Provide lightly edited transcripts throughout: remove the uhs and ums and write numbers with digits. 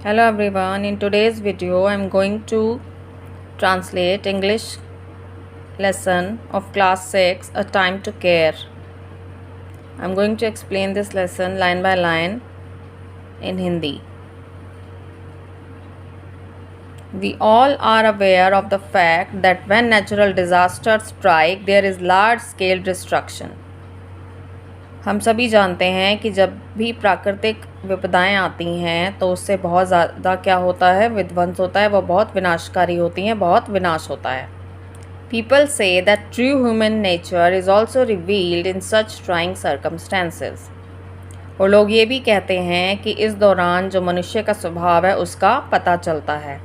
Hello everyone, in today's video I am going to translate English lesson of class 6, A Time to Care. I am going to explain this lesson line by line in Hindi. We all are aware of the fact that when natural disasters strike, there is large scale destruction. हम सभी जानते हैं कि जब भी प्राकृतिक विपदाएं आती हैं तो उससे बहुत ज़्यादा क्या होता है, विध्वंस होता है, वो बहुत विनाशकारी होती हैं, बहुत विनाश होता है. People say that true human nature is also revealed in such trying circumstances. और लोग ये भी कहते हैं कि इस दौरान जो मनुष्य का स्वभाव है उसका पता चलता है.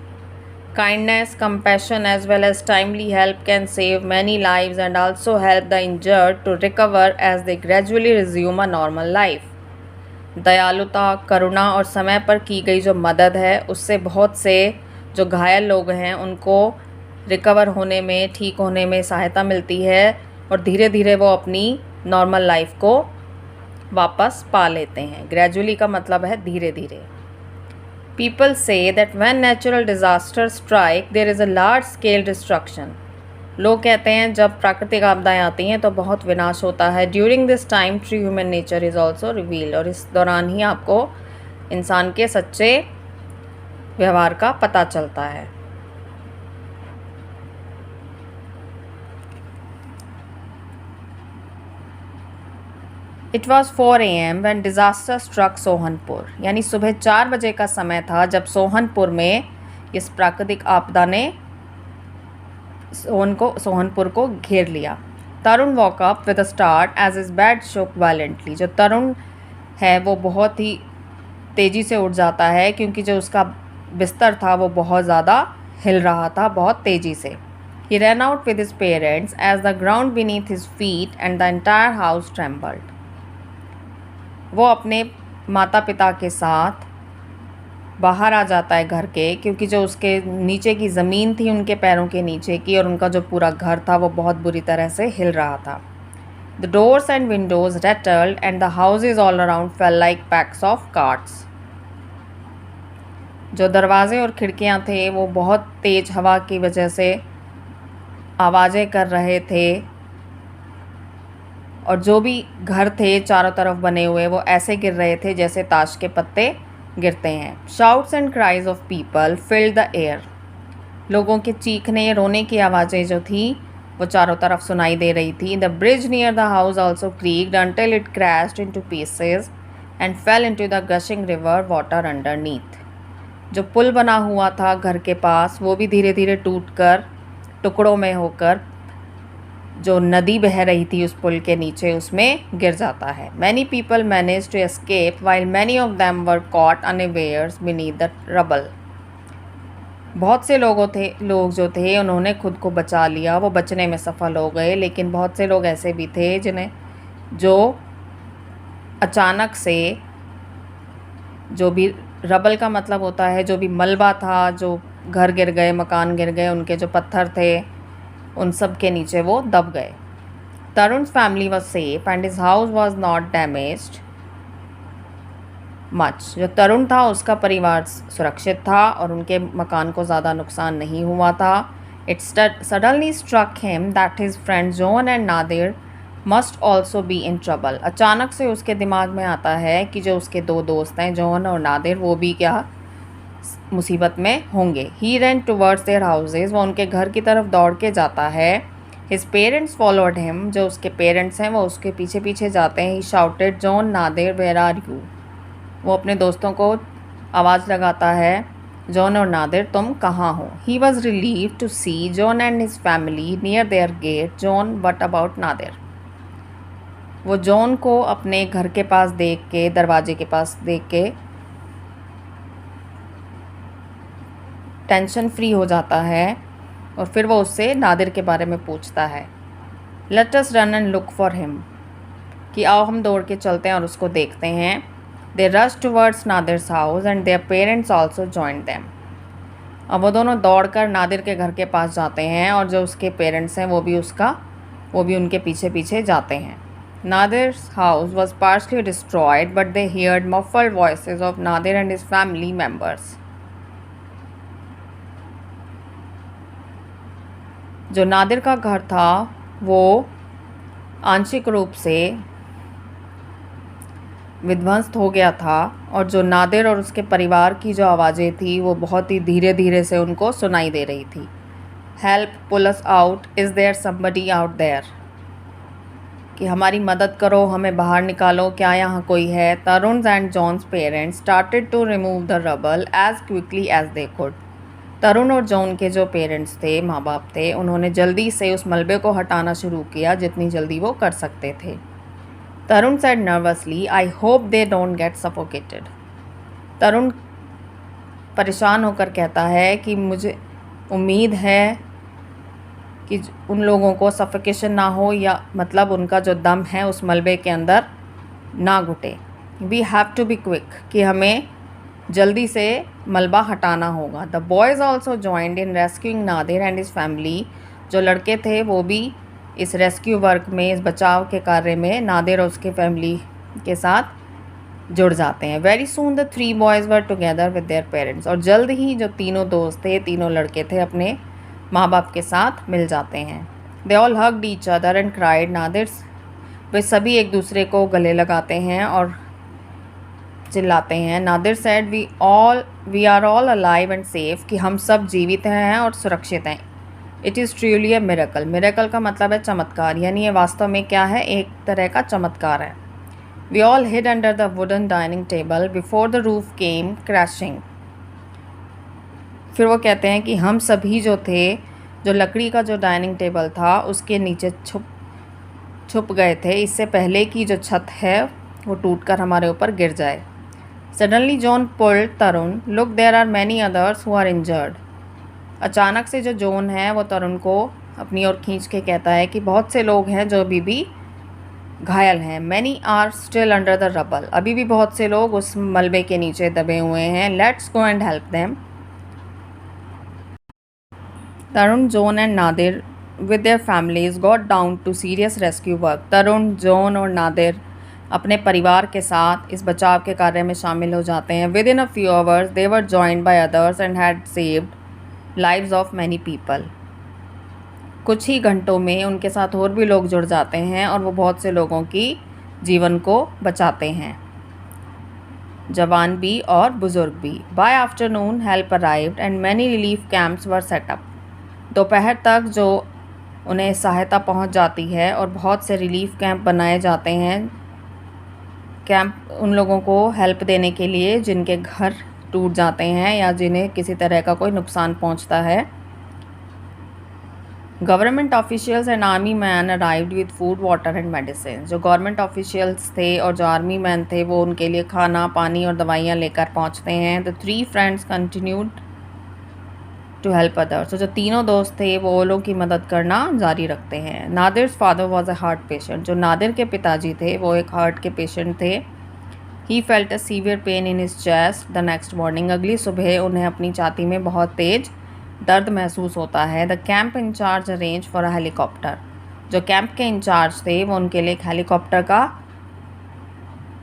Kindness, compassion as well as timely help can save many lives and also help the injured to recover as they gradually resume a normal life. दयालुता, करुणा और समय पर की गई जो मदद है उससे बहुत से जो घायल लोग हैं उनको रिकवर होने में, ठीक होने में सहायता मिलती है और धीरे धीरे वो अपनी नॉर्मल लाइफ को वापस पा लेते हैं. ग्रेजुअली का मतलब है धीरे धीरे. People say that when natural disasters strike, there is a large scale destruction. लोग कहते हैं जब प्राकृतिक आपदाएं आती हैं तो बहुत विनाश होता है. During this time, true human nature is also revealed. और इस दौरान ही आपको इंसान के सच्चे व्यवहार का पता चलता है. It was 4 AM when disaster struck Sohanpur. यानी सुबह 4 बजे का समय था जब सोहनपुर में इस प्राकृतिक आपदा ने सोहनपुर को घेर लिया. Tarun woke up with a start as his bed shook violently. जो तरुण है वो बहुत ही तेज़ी से उठ जाता है क्योंकि जो उसका बिस्तर था वो बहुत ज़्यादा हिल रहा था, बहुत तेज़ी से. He ran out with his parents as the ground beneath his feet and the entire house trembled. वो अपने माता पिता के साथ बाहर आ जाता है घर के क्योंकि जो उसके नीचे की ज़मीन थी उनके पैरों के नीचे की और उनका जो पूरा घर था वो बहुत बुरी तरह से हिल रहा था. The doors and windows rattled and the houses all around fell like packs of cards. जो दरवाजे और खिड़कियां थे वो बहुत तेज़ हवा की वजह से आवाज़ें कर रहे थे और जो भी घर थे चारों तरफ बने हुए वो ऐसे गिर रहे थे जैसे ताश के पत्ते गिरते हैं. Shouts and cries of people filled the air. लोगों के चीखने, रोने की आवाज़ें जो थी वो चारों तरफ सुनाई दे रही थी. The bridge near the house also creaked until it crashed into pieces and fell into the gushing river water underneath. जो पुल बना हुआ था घर के पास वो भी धीरे धीरे टूटकर टुकड़ों में होकर जो नदी बह रही थी उस पुल के नीचे उसमें गिर जाता है. Many people manage to escape while many of them were caught unawares beneath the rubble. बहुत से लोग जो थे उन्होंने खुद को बचा लिया, वो बचने में सफल हो गए. लेकिन बहुत से लोग ऐसे भी थे जो अचानक से जो भी रबल का मतलब होता है जो भी मलबा था, जो घर गिर गए, मकान गिर गए, उनके जो पत्थर थे उन सब के नीचे वो दब गए. तरुण's family was safe and his house was not damaged much. जो तरुण था उसका परिवार सुरक्षित था और उनके मकान को ज़्यादा नुकसान नहीं हुआ था. It suddenly struck him that his friends John and Nadir must also be in trouble. अचानक से उसके दिमाग में आता है कि जो उसके दो दोस्त हैं जॉन और नादिर वो भी क्या मुसीबत में होंगे. He ran towards their houses. वो उनके घर की तरफ दौड़ के जाता है. His parents followed him. जो उसके पेरेंट्स हैं वो उसके पीछे पीछे जाते हैं. He shouted, John, Nadir, where are you? वो अपने दोस्तों को आवाज़ लगाता है, जॉन और नादिर तुम कहाँ हो. He was relieved to see John and his family near their gate. John, what about Nadir? वो जॉन को अपने घर के पास देख के, दरवाजे के पास देख के टेंशन फ्री हो जाता है और फिर वो उससे नादिर के बारे में पूछता है. Let us run and look for him. कि आओ हम दौड़ के चलते हैं और उसको देखते हैं. They rush towards Nadir's house and their parents also joined them. अब वो दोनों दौड़कर नादिर के घर के पास जाते हैं और जो उसके पेरेंट्स हैं वो भी उनके पीछे पीछे जाते हैं. Nadir's house was partially destroyed, but they heard muffled voices of Nadir and his family members. जो नादिर का घर था वो आंशिक रूप से विध्वंस्त हो गया था और जो नादिर और उसके परिवार की जो आवाज़ें थी वो बहुत ही धीरे धीरे से उनको सुनाई दे रही थी। Help, pull us out, is there somebody out there, कि हमारी मदद करो, हमें बाहर निकालो, क्या यहाँ कोई है। Tarun and John's parents started to remove the rubble as quickly as they could. Tarun और जॉन के जो पेरेंट्स थे, माँ बाप थे, उन्होंने जल्दी से उस मलबे को हटाना शुरू किया जितनी जल्दी वो कर सकते थे। तरुण said nervously, I hope they don't get suffocated. तरुण परेशान होकर कहता है कि मुझे उम्मीद है कि उन लोगों को सफोकेशन ना हो, या मतलब उनका जो दम है उस मलबे के अंदर ना घुटे। We have to be quick, कि हमें जल्दी से मलबा हटाना होगा। The boys also joined in rescuing Nadir and his family. जो लड़के थे वो भी इस रेस्क्यू वर्क में, इस बचाव के कार्य में नादिर और उसके फैमिली के साथ जुड़ जाते हैं। Very soon the 3 boys were together with their parents. और जल्द ही जो तीनों दोस्त थे, तीनों लड़के थे, अपने माँ बाप के साथ मिल जाते हैं। They all hugged each other and cried. Nadir, वे सभी एक दूसरे को गले लगाते हैं और चिल्लाते हैं। Nadir said we are all alive and safe, कि हम सब जीवित हैं और सुरक्षित हैं। It is truly a miracle. Miracle का मतलब है चमत्कार, यानी ये वास्तव में क्या है, एक तरह का चमत्कार है। We all hid under the wooden dining table before the roof came crashing. फिर वो कहते हैं कि हम सभी जो थे, जो लकड़ी का जो डाइनिंग टेबल था उसके नीचे छुप गए थे, इससे पहले कि जो छत है वो टूटकर हमारे ऊपर गिर जाए। Suddenly John pulled Tarun, look there are many others who are injured. अचानक से जो जॉन है वो तरुण को अपनी ओर खींच के कहता है कि बहुत से लोग हैं जो अभी भी घायल हैं। Many are still under the rubble, अभी भी बहुत से लोग उस मलबे के नीचे दबे हुए हैं। Let's go and help them. Tarun, John and Nadir with their families got down to serious rescue work. Tarun, John और नादिर अपने परिवार के साथ इस बचाव के कार्य में शामिल हो जाते हैं। Within a few hours they were joined by others and had saved lives of many people. कुछ ही घंटों में उनके साथ और भी लोग जुड़ जाते हैं और वो बहुत से लोगों की जीवन को बचाते हैं, जवान भी और बुज़ुर्ग भी। By afternoon help arrived and many relief camps were set up. दोपहर तक जो उन्हें सहायता पहुंच जाती है और बहुत से रिलीफ कैंप बनाए जाते हैं। कैंप उन लोगों को हेल्प देने के लिए जिनके घर टूट जाते हैं या जिन्हें किसी तरह का कोई नुकसान पहुंचता है। Government officials and army man arrived with food, water and medicine. जो गवर्नमेंट ऑफिशियल्स थे और जो आर्मी मैन थे वो उनके लिए खाना, पानी और दवाइयाँ लेकर पहुँचते हैं। The 3 friends continued to help others. तो जो तीनों दोस्त थे वो लोगों की मदद करना जारी रखते हैं। Nadir's father was a heart patient. जो नादिर के पिताजी थे वो एक हार्ट के पेशेंट थे। He felt a severe pain in his chest the next morning. अगली सुबह उन्हें अपनी छाती में बहुत तेज दर्द महसूस होता है। The camp in-charge arrange for a helicopter. जो कैंप के इंचार्ज थे वो उनके लिए एक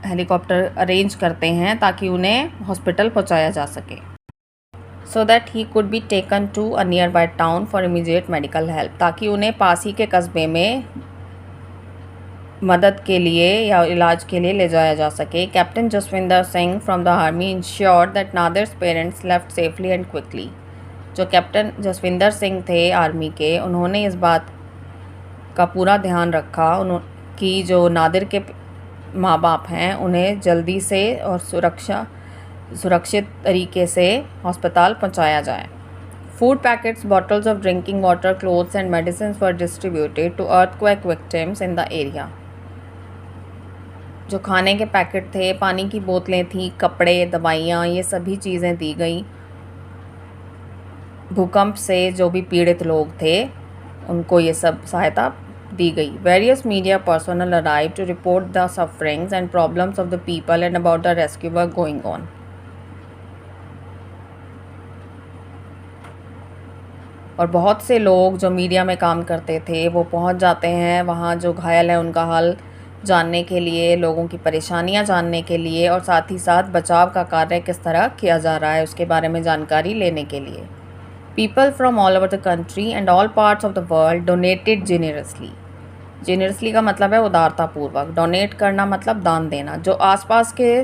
हेलीकॉप्टर अरेंज करते हैं ताकि उन्हें हॉस्पिटल पहुंचाया जा सके। So that he could be taken to a nearby town for immediate medical help, ताकि उन्हें पास ही के कस्बे में मदद के लिए या इलाज के लिए ले जाया जा सके। Captain Jaswinder Singh from the army ensured that Nadir's parents left safely and quickly. जो कैप्टन जसविंदर सिंह थे आर्मी के, उन्होंने इस बात का पूरा ध्यान रखा कि जो नादिर के माँ बाप हैं उन्हें जल्दी से और सुरक्षित तरीके से अस्पताल पहुंचाया जाए। Food packets, bottles of drinking water, clothes and medicine were distributed to earthquake victims in the area. जो खाने के पैकेट थे, पानी की बोतलें थी, कपड़े, दवाइयाँ, ये सभी चीज़ें दी गई। भूकंप से जो भी पीड़ित लोग थे उनको ये सब सहायता दी गई। Various media personnel arrive to report the sufferings and problems of the people and about the rescue work going on. और बहुत से लोग जो मीडिया में काम करते थे वो पहुंच जाते हैं वहाँ जो घायल हैं उनका हाल जानने के लिए, लोगों की परेशानियां जानने के लिए और साथ ही साथ बचाव का कार्य किस तरह किया जा रहा है उसके बारे में जानकारी लेने के लिए। People from all over the country and all parts of the world donated generously. Generously का मतलब है उदारतापूर्वक, डोनेट करना मतलब दान देना। जो आसपास के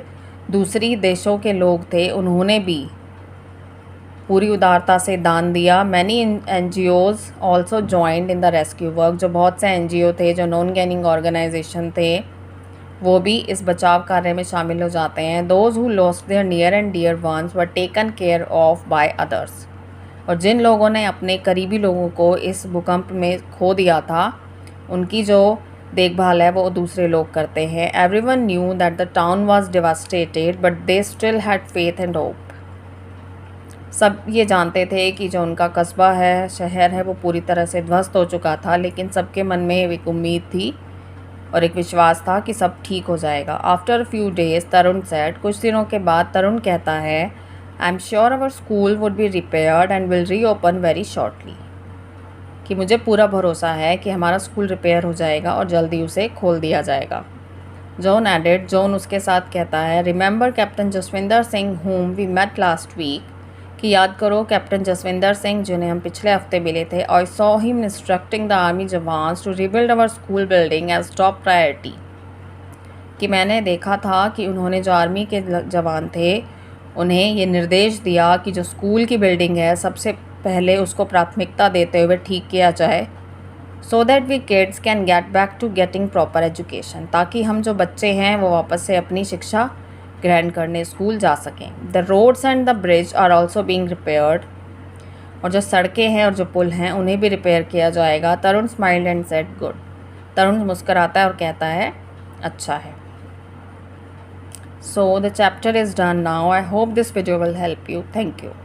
दूसरी देशों के लोग थे उन्होंने भी पूरी उदारता से दान दिया। Many NGOs also joined in the rescue work. जो बहुत से NGO थे, जो नॉन गेनिंग ऑर्गेनाइजेशन थे, वो भी इस बचाव कार्य में शामिल हो जाते हैं। Those who lost their near and dear ones were taken care of by others. और जिन लोगों ने अपने करीबी लोगों को इस भूकंप में खो दिया था, उनकी जो देखभाल है वो दूसरे लोग करते हैं। Everyone knew that the town was devastated but they still had faith and hope. सब ये जानते थे कि जो उनका कस्बा है, शहर है, वो पूरी तरह से ध्वस्त हो चुका था, लेकिन सबके मन में एक उम्मीद थी और एक विश्वास था कि सब ठीक हो जाएगा। आफ्टर फ्यू डेज तरुण सेड, कुछ दिनों के बाद तरुण कहता है, I am sure our school would be repaired and will री ओपन वेरी शॉर्टली। कि मुझे पूरा भरोसा है कि हमारा स्कूल रिपेयर हो जाएगा और जल्दी उसे खोल दिया जाएगा। जॉन एडेड, जॉन उसके साथ कहता है, remember captain Jaswinder Singh whom we met last week, कि याद करो कैप्टन जसविंदर सिंह जिन्हें हम पिछले हफ्ते मिले थे। I saw him instructing the army jawans to rebuild our school building as top priority। कि मैंने देखा था कि उन्होंने जो आर्मी के जवान थे उन्हें ये निर्देश दिया कि जो स्कूल की बिल्डिंग है सबसे पहले उसको प्राथमिकता देते हुए ठीक किया जाए, so that we kids can get back to getting proper education, ताकि हम जो बच्चे हैं वो वापस से अपनी शिक्षा ग्रहण करने स्कूल जा सकें। The roads and the bridge are also being repaired. और जो सड़कें हैं और जो पुल हैं उन्हें भी रिपेयर किया जाएगा। तरुण स्माइल्ड एंड सेड गुड। तरुण मुस्कराता है और कहता है अच्छा है। So the chapter is done now. I hope this video will help you. Thank you.